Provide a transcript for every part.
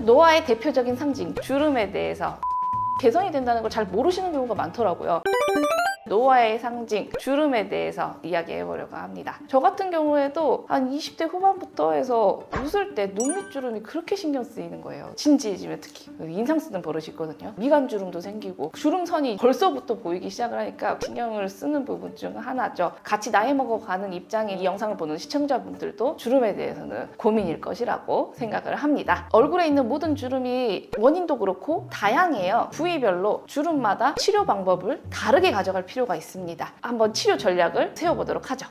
노화의 대표적인 상징 주름에 대해서 개선이 된다는 걸 잘 모르시는 경우가 많더라고요. 노화의 상징 주름에 대해서 이야기해 보려고 합니다. 저 같은 경우에도 한 20대 후반부터 해서 웃을 때 눈 밑주름이 그렇게 신경 쓰이는 거예요. 진지해지면 특히 인상 쓰는 버릇이 있거든요. 미간 주름도 생기고 주름선이 벌써부터 보이기 시작을 하니까 신경을 쓰는 부분 중 하나죠. 같이 나이 먹어가는 입장의 이 영상을 보는 시청자분들도 주름에 대해서는 고민일 것이라고 생각을 합니다. 얼굴에 있는 모든 주름이 원인도 그렇고 다양해요. 부위별로 주름마다 치료 방법을 다르게 가져갈 필요가 있습니다. 한번 치료 전략을 세워보도록 하죠.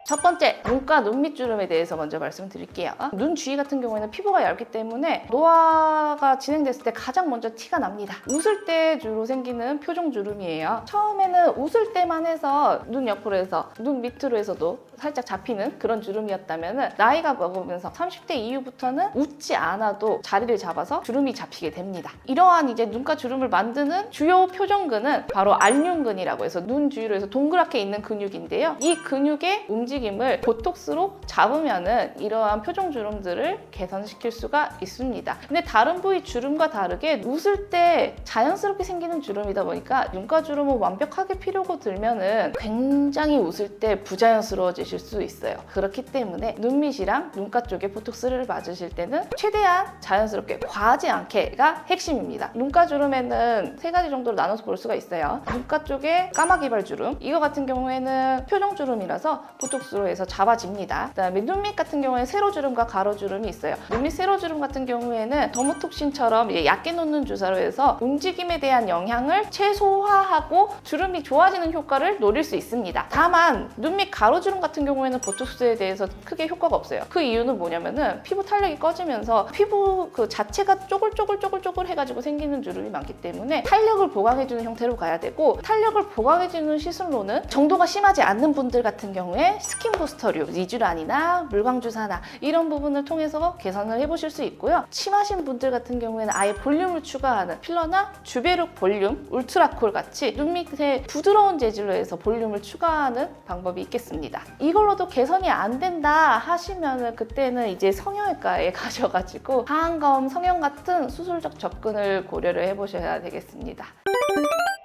첫 번째, 눈가 눈밑주름에 대해서 먼저 말씀드릴게요. 눈 주위 같은 경우에는 피부가 얇기 때문에 노화가 진행됐을 때 가장 먼저 티가 납니다. 웃을 때 주로 생기는 표정주름이에요. 처음에는 웃을 때만 해서 눈 옆으로 해서 눈 밑으로 해서도 살짝 잡히는 그런 주름이었다면 나이가 먹으면서 30대 이후부터는 웃지 않아도 자리를 잡아서 주름이 잡히게 됩니다. 이러한 이제 눈가 주름을 만드는 주요 표정근은 바로 알륜근이라고 해서 눈 주위로 해서 동그랗게 있는 근육인데요. 이 근육의 움직임을 보톡스로 잡으면은 이러한 표정 주름들을 개선시킬 수가 있습니다. 근데 다른 부위 주름과 다르게 웃을 때 자연스럽게 생기는 주름이다 보니까 눈가 주름을 완벽하게 피려고 들면은 굉장히 웃을 때 부자연스러워지실 수 있어요. 그렇기 때문에 눈밑이랑 눈가 쪽에 보톡스를 맞으실 때는 최대한 자연스럽게 과하지 않게가 핵심입니다. 눈가 주름에는 세 가지 정도로 나눠서 볼 수가 있어요. 눈가 쪽에 까마귀발 주름, 이거 같은 경우에는 표정 주름이라서 보톡스로 해서 잡아집니다. 그다음에 눈밑 같은 경우에 세로주름과 가로주름이 있어요. 눈밑 세로주름 같은 경우에는 더모톡신처럼 얕게 놓는 주사로 해서 움직임에 대한 영향을 최소화하고 주름이 좋아지는 효과를 노릴 수 있습니다. 다만 눈밑 가로주름 같은 경우에는 보톡스에 대해서 크게 효과가 없어요. 그 이유는 뭐냐면은 피부 탄력이 꺼지면서 피부 그 자체가 쪼글쪼글 해가지고 생기는 주름이 많기 때문에 탄력을 보강해주는 형태로 가야 되고, 탄력을 보강해주는 시술로는 정도가 심하지 않는 분들 같은 경우에 스킨 부스터류, 리쥬란이나 물광주사나 이런 부분을 통해서 개선을 해보실 수 있고요. 심하신 분들 같은 경우에는 아예 볼륨을 추가하는 필러나 주베룩 볼륨, 울트라콜 같이 눈 밑에 부드러운 재질로 해서 볼륨을 추가하는 방법이 있겠습니다. 이걸로도 개선이 안 된다 하시면은 그때는 이제 성형외과에 가셔가지고 하안검, 성형 같은 수술적 접근을 고려를 해보셔야 되겠습니다.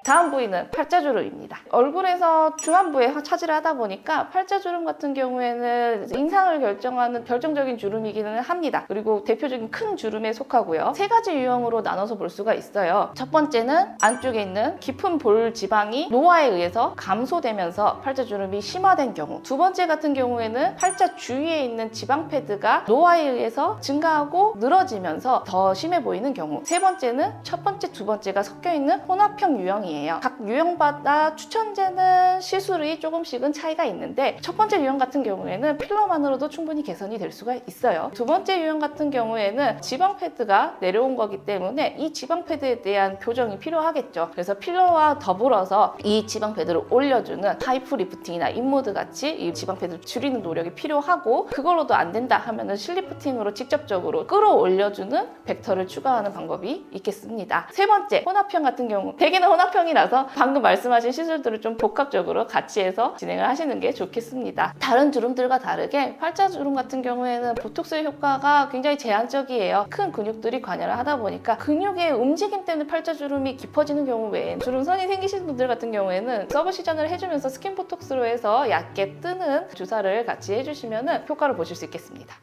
다음 부위는 팔자주름입니다. 얼굴에서 중안부에 차지를 하다 보니까 팔자주름 같은 경우에는 인상을 결정하는 결정적인 주름이기는 합니다. 그리고 대표적인 큰 주름에 속하고요. 세 가지 유형으로 나눠서 볼 수가 있어요. 첫 번째는 안쪽에 있는 깊은 볼 지방이 노화에 의해서 감소되면서 팔자주름이 심화된 경우. 두 번째 같은 경우에는 팔자 주위에 있는 지방 패드가 노화에 의해서 증가하고 늘어지면서 더 심해 보이는 경우. 세 번째는 첫 번째, 두 번째가 섞여 있는 혼합형 유형이에요. 각 유형마다 추천되는 시술이 조금씩은 차이가 있는데, 첫 번째 유형 같은 경우에는 필러만으로도 충분히 개선이 될 수가 있어요. 두 번째 유형 같은 경우에는 지방 패드가 내려온 거기 때문에 이 지방 패드에 대한 교정이 필요하겠죠. 그래서 필러와 더불어서 이 지방 패드를 올려주는 하이프 리프팅이나 인모드 같이 이 지방 패드를 줄이는 노력이 필요하고, 그걸로도 안 된다 하면은 실리프팅으로 직접적으로 끌어올려주는 벡터를 추가하는 방법이 있겠습니다. 세 번째, 혼합형 같은 경우, 대개는 혼합형이라서 방금 말씀하신 시술들을 좀 복합적으로 같이 해서 진행을 하시는 게 좋겠습니다. 다른 주름들과 다르게 팔자주름 같은 경우에는 보톡스의 효과가 굉장히 제한적이에요. 큰 근육들이 관여를 하다 보니까 근육의 움직임 때문에 팔자주름이 깊어지는 경우 외엔 주름선이 생기신 분들 같은 경우에는 서브 시전을 해주면서 스킨 보톡스로 해서 얕게 뜨는 주사를 같이 해주시면 효과를 보실 수 있겠습니다.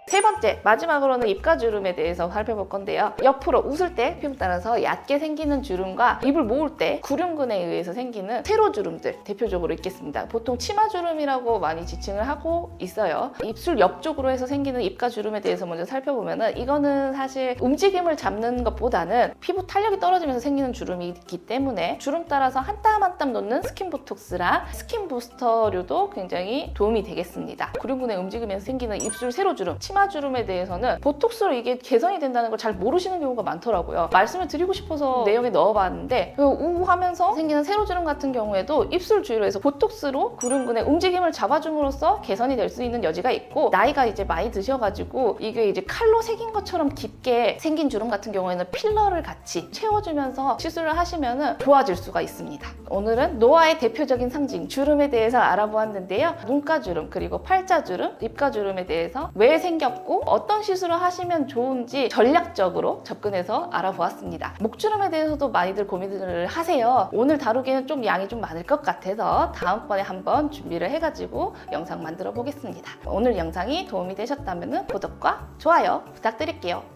세 번째, 마지막으로는 입가주름에 대해서 살펴볼 건데요. 옆으로 웃을 때 피부 따라서 얕게 생기는 주름과 입을 모을 때 구륜근에 의해서 생기는 세로주름들 대표적으로 있겠습니다. 보통 치마주름이라고 많이 지칭을 하고 있어요. 입술 옆쪽으로 해서 생기는 입가주름에 대해서 먼저 살펴보면은, 이거는 사실 움직임을 잡는 것보다는 피부 탄력이 떨어지면서 생기는 주름이기 때문에 주름 따라서 한 땀 한 땀 놓는 스킨 보톡스랑 스킨 부스터류도 굉장히 도움이 되겠습니다. 구륜근의 움직임에서 생기는 입술 세로주름, 치마주름에 대해서는 보톡스로 이게 개선이 된다는 걸 잘 모르시는 경우가 많더라고요. 말씀을 드리고 싶어서 내용에 넣어봤는데, 우하면서 생기는 세로주름 같은 경우에도 입술 주위로 해서 보톡스로 구륜근의 움직임을 잡아줌으로써 개선이 될 수 있는 여지가 있고, 나이가 이제 많이 드셔가지고 이게 이제 칼로 새긴 것처럼 깊게 생긴 주름 같은 경우에는 필러를 같이 채워주면서 시술을 하시면 좋아질 수가 있습니다. 오늘은 노화의 대표적인 상징 주름에 대해서 알아보았는데요. 눈가주름, 그리고 팔자주름, 입가주름에 대해서 왜 생겨 없고 어떤 시술을 하시면 좋은지 전략적으로 접근해서 알아보았습니다. 목주름에 대해서도 많이들 고민을 하세요. 오늘 다루기는 좀 양이 좀 많을 것 같아서 다음번에 한번 준비를 해가지고 영상 만들어 보겠습니다. 오늘 영상이 도움이 되셨다면 구독과 좋아요 부탁드릴게요.